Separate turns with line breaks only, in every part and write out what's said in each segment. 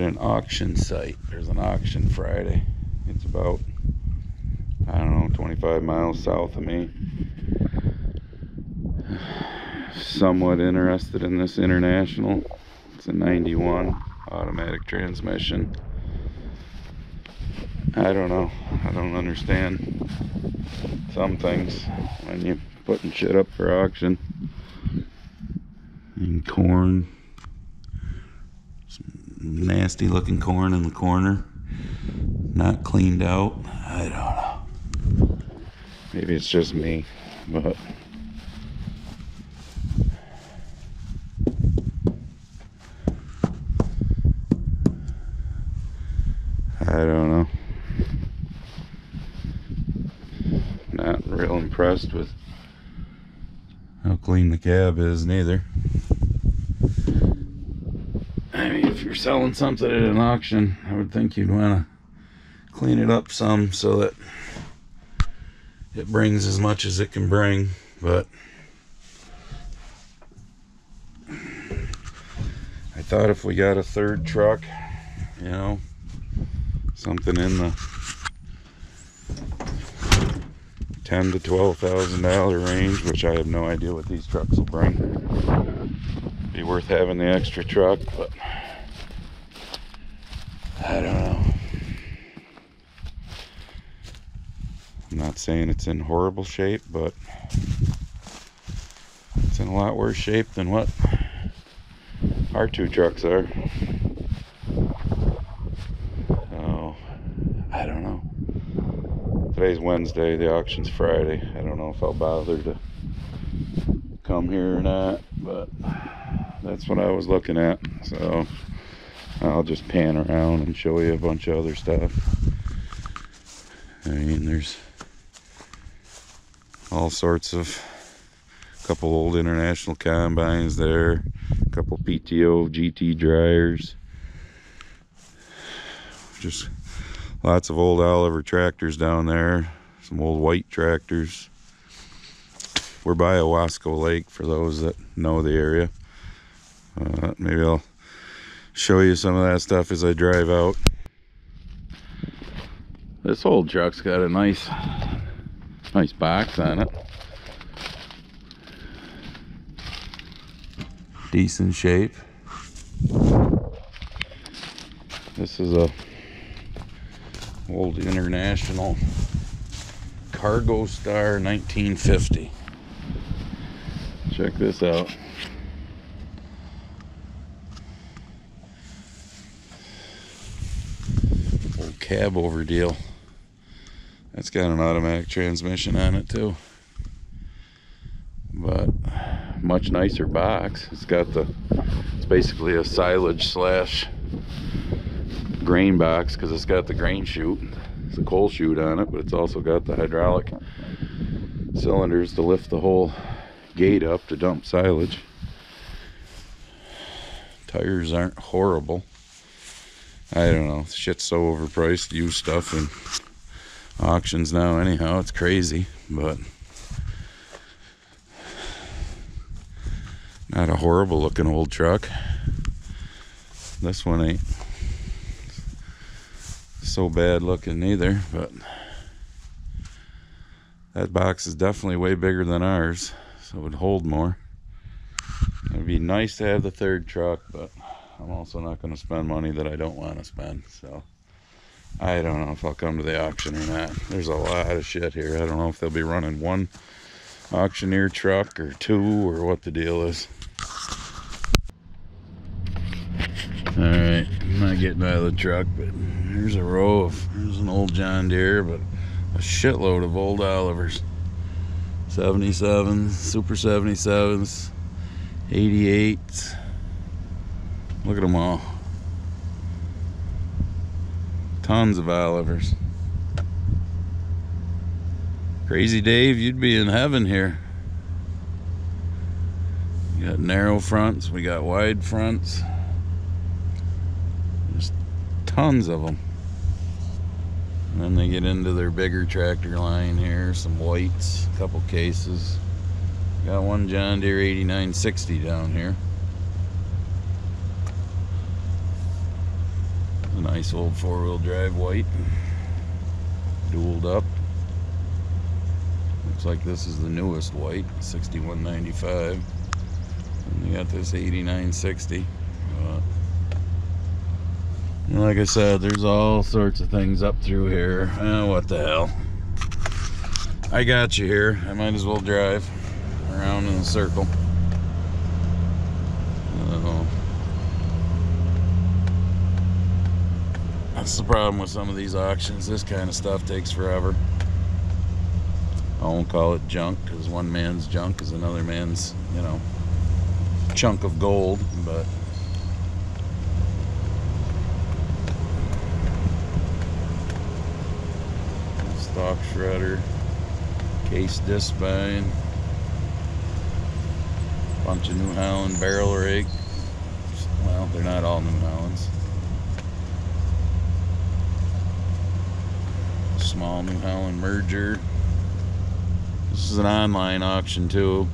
at an auction site. There's an auction Friday. It's about, I don't know, 25 miles south of me. Somewhat interested in this International. It's a 91 automatic transmission. I don't know. I don't understand some things when you're putting shit up for auction. And corn. Some nasty looking corn in the corner. Not cleaned out. I don't know. Maybe it's just me, but I don't know. Not real impressed with how clean the cab is neither. I mean, if you're selling something at an auction, I would think you'd want to clean it up some so that it brings as much as it can bring, but I thought if we got a third truck, you know, something in the $10,000 to $12,000 range, which I have no idea what these trucks will bring. Be worth having the extra truck, but I don't know. I'm not saying it's in horrible shape, but it's in a lot worse shape than what our two trucks are. So, I don't know. Today's Wednesday, the auction's Friday. I don't know if I'll bother to come here or not, but that's what I was looking at. So I'll just pan around and show you a bunch of other stuff. I mean, there's all sorts of, a couple old International combines there, a couple PTO GT dryers, just lots of old Oliver tractors down there, some old white tractors. We're by Owasco Lake for those that know the area. Maybe I'll show you some of that stuff as I drive out. This old truck's got a nice box on it. Decent shape. This is a old International Cargo Star 1950. Check this out. Old cab over deal. That's got an automatic transmission on it too, but much nicer box. It's basically a silage slash grain box because it's got the grain chute. It's a coal chute on it, but it's also got the hydraulic cylinders to lift the whole gate up to dump silage. Tires aren't horrible. I don't know. Shit's so overpriced, used stuff in auctions now anyhow. It's crazy, but not a horrible looking old truck. This one ain't so bad looking either, but that box is definitely way bigger than ours, so it would hold more. It'd be nice to have the third truck, but I'm also not going to spend money that I don't want to spend, so I don't know if I'll come to the auction or not. There's a lot of shit here. I don't know if they'll be running one auctioneer truck or two or what the deal is. Alright, I'm not getting out of the truck, but here's a row of, there's an old John Deere, but a shitload of old Olivers. 77s, Super 77s, 88s. Look at them all. Tons of Olivers. Crazy Dave, you'd be in heaven here. We got narrow fronts, we got wide fronts. There's tons of them. And then they get into their bigger tractor line here. Some whites, a couple cases. Got one John Deere 8960 down here. Nice old 4-wheel drive white, dualed up. Looks like this is the newest white, 6195. And you got this 8960. Like I said, there's all sorts of things up through here. What the hell? I got you here. I might as well drive around in a circle. That's the problem with some of these auctions. This kind of stuff takes forever. I won't call it junk, because one man's junk is another man's, you know, chunk of gold, but stock shredder, case disc spine, bunch of New Holland barrel rake. Well, they're not all New Hollands. Small New Holland merger. This is an online auction too.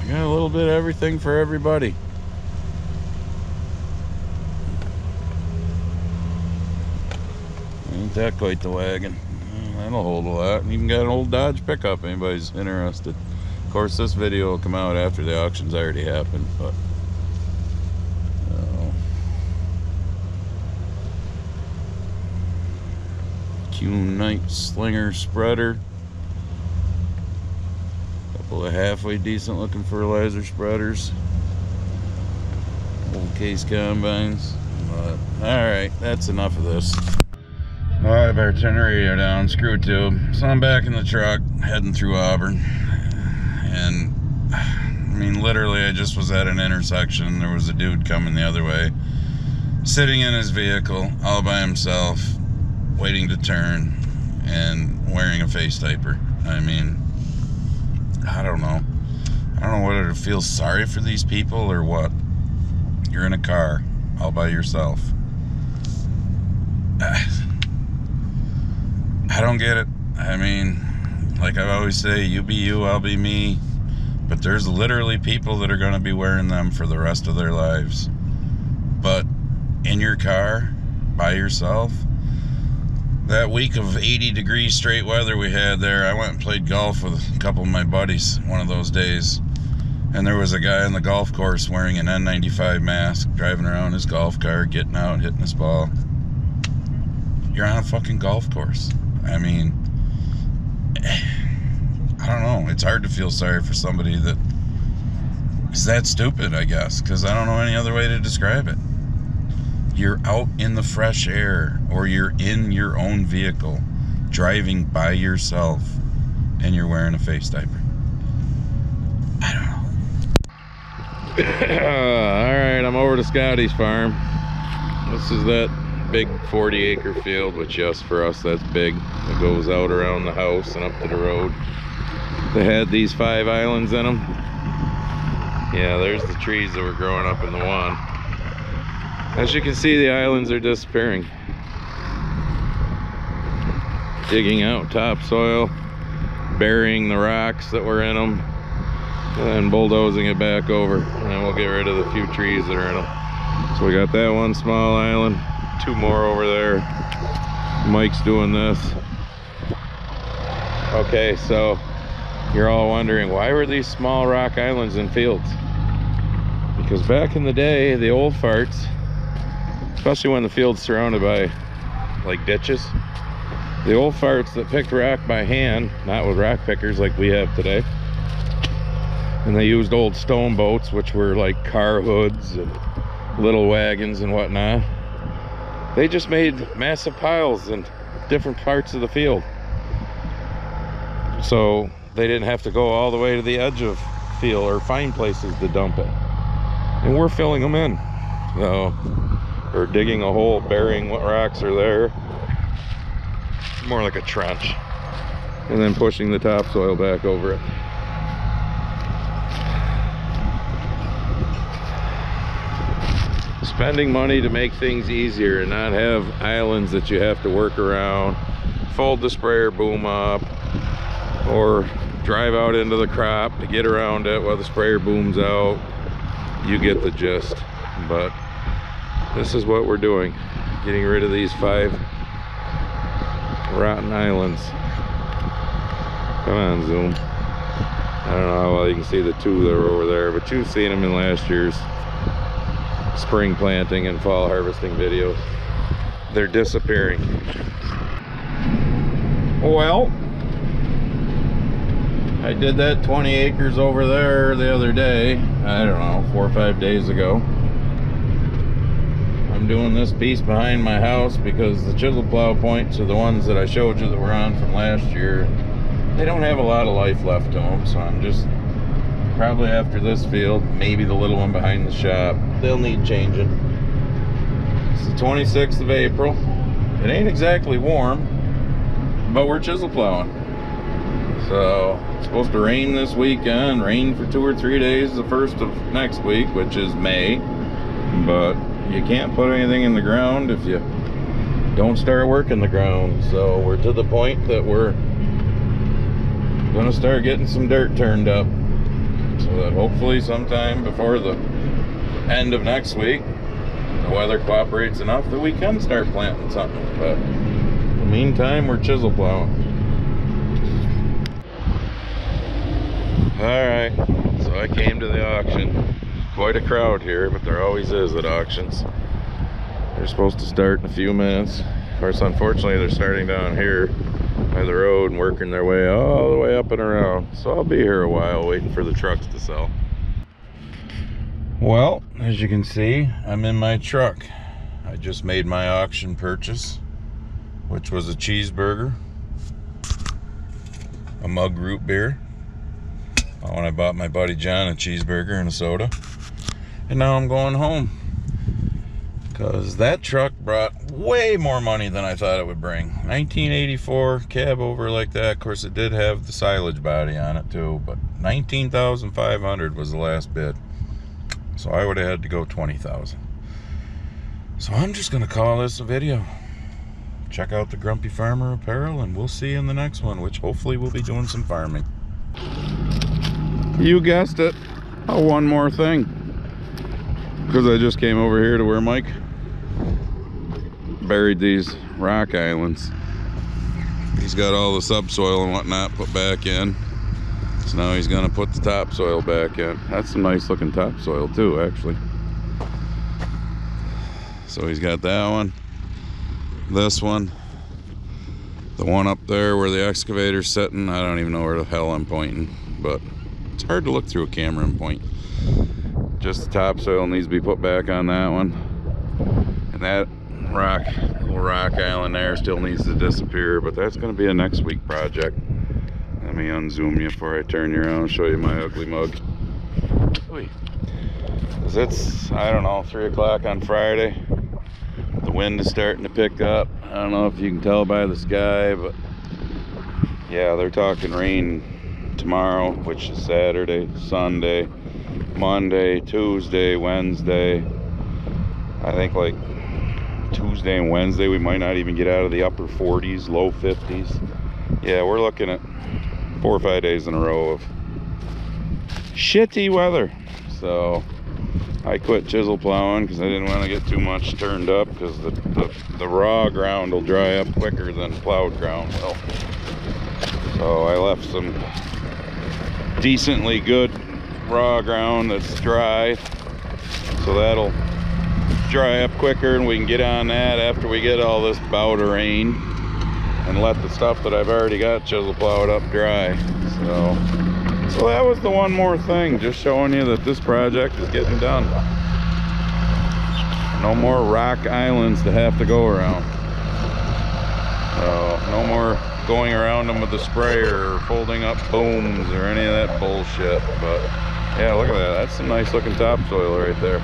I got a little bit of everything for everybody. Ain't that quite the wagon? That'll hold a lot. Even got an old Dodge pickup, anybody's interested. Of course, this video will come out after the auction's already happened, but Q-Night Slinger spreader. Couple of halfway decent looking fertilizer spreaders. Old case combines. Alright, that's enough of this. I better turn the radio down, screw it too. So I'm back in the truck, heading through Auburn. And, I mean, literally I just was at an intersection. There was a dude coming the other way, sitting in his vehicle, all by himself, waiting to turn, and wearing a face diaper. I mean, I don't know. I don't know whether to feel sorry for these people or what. You're in a car, all by yourself. I don't get it. I mean, like I always say, you be you, I'll be me. But there's literally people that are going to be wearing them for the rest of their lives. But in your car, by yourself, that week of 80 degrees straight weather we had there, I went and played golf with a couple of my buddies one of those days. And there was a guy on the golf course wearing an N95 mask, driving around his golf cart, getting out, hitting his ball. You're on a fucking golf course. I mean, I don't know. It's hard to feel sorry for somebody that is that stupid, I guess, because I don't know any other way to describe it. You're out in the fresh air, or you're in your own vehicle, driving by yourself, and you're wearing a face diaper. I don't know. Alright, I'm over to Scotty's farm. This is that big 40-acre field, which, yes, for us, that's big. It goes out around the house and up to the road. They had these 5 islands in them. Yeah, there's the trees that were growing up in the one. As you can see, the islands are disappearing. Digging out topsoil, burying the rocks that were in them, and then bulldozing it back over. And then we'll get rid of the few trees that are in them. So we got that one small island, 2 more over there. Mike's doing this. Okay, so you're all wondering, why were these small rock islands in fields? Because back in the day, the old farts, especially when the field's surrounded by like ditches, the old farts that picked rock by hand, not with rock pickers like we have today, and they used old stone boats, which were like car hoods and little wagons and whatnot. They just made massive piles in different parts of the field, so they didn't have to go all the way to the edge of field or find places to dump it. And we're filling them in, so or digging a hole, burying what rocks are there, more like a trench, and then pushing the topsoil back over it. Spending money to make things easier and not have islands that you have to work around, fold the sprayer boom up, or drive out into the crop to get around it while the sprayer boom's out. you get the gist. But this is what we're doing, getting rid of these 5 rotten islands. Come on, zoom. I don't know how well you can see the 2 that are over there, but you've seen them in last year's spring planting and fall harvesting videos. They're disappearing. Well, I did that 20 acres over there the other day. I don't know, 4 or 5 days ago. I'm doing this piece behind my house because the chisel plow points are the ones that I showed you that were on from last year. They don't have a lot of life left to them, so I'm just probably after this field, maybe the little one behind the shop, they'll need changing. It's the 26th of April. It ain't exactly warm, but we're chisel plowing. So it's supposed to rain this weekend, rain for 2 or 3 days the first of next week, which is May. But you can't put anything in the ground if you don't start working the ground. So we're to the point that we're gonna start getting some dirt turned up, so that hopefully sometime before the end of next week, the weather cooperates enough that we can start planting something. But in the meantime, we're chisel plowing. Alright, so I came to the auction. Quite a crowd here, but there always is at auctions. They're supposed to start in a few minutes. Of course, unfortunately, they're starting down here by the road and working their way all the way up and around. So I'll be here a while waiting for the trucks to sell. Well, as you can see, I'm in my truck. I just made my auction purchase, which was a cheeseburger, a mug root beer. When I bought my buddy John a cheeseburger and a soda. And now I'm going home, because that truck brought way more money than I thought it would bring. 1984 cab over like that. Of course, it did have the silage body on it too, but 19,500 was the last bid. So I would have had to go 20,000. So I'm just gonna call this a video. Check out the Grumpy Farmer apparel, and we'll see you in the next one, which hopefully we'll be doing some farming. You guessed it. Oh, one more thing. Because I just came over here to where Mike buried these rock islands. He's got all the subsoil and whatnot put back in. So now he's gonna put the topsoil back in. That's some nice looking topsoil too, actually. So he's got that one, this one, the one up there where the excavator's sitting. I don't even know where the hell I'm pointing, but it's hard to look through a camera and point. Just the topsoil needs to be put back on that one. And that little rock island there still needs to disappear, but that's gonna be a next week project. Let me unzoom you before I turn you around and show you my ugly mug. Because it's, I don't know, 3 o'clock on Friday. The wind is starting to pick up. I don't know if you can tell by the sky, but yeah, they're talking rain tomorrow, which is Saturday, Sunday, Monday, Tuesday, Wednesday. I think like Tuesday and Wednesday we might not even get out of the upper 40s, low 50s. Yeah, we're looking at 4 or 5 days in a row of shitty weather. So I quit chisel plowing because I didn't want to get too much turned up, because the raw ground will dry up quicker than plowed ground will. So I left some decently good raw ground that's dry, so that'll dry up quicker and we can get on that after we get all this bout of rain, and let the stuff that I've already got chisel plowed up dry. So that was the one more thing, just showing you that this project is getting done. No more rock islands to have to go around. So no more going around them with the sprayer or folding up booms or any of that bullshit. But yeah, look at that. That's some nice looking topsoil right there.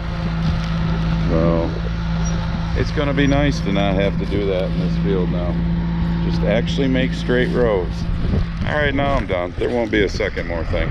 So it's gonna be nice to not have to do that in this field now. Just actually make straight rows. All right, now I'm done. There won't be a second more thing.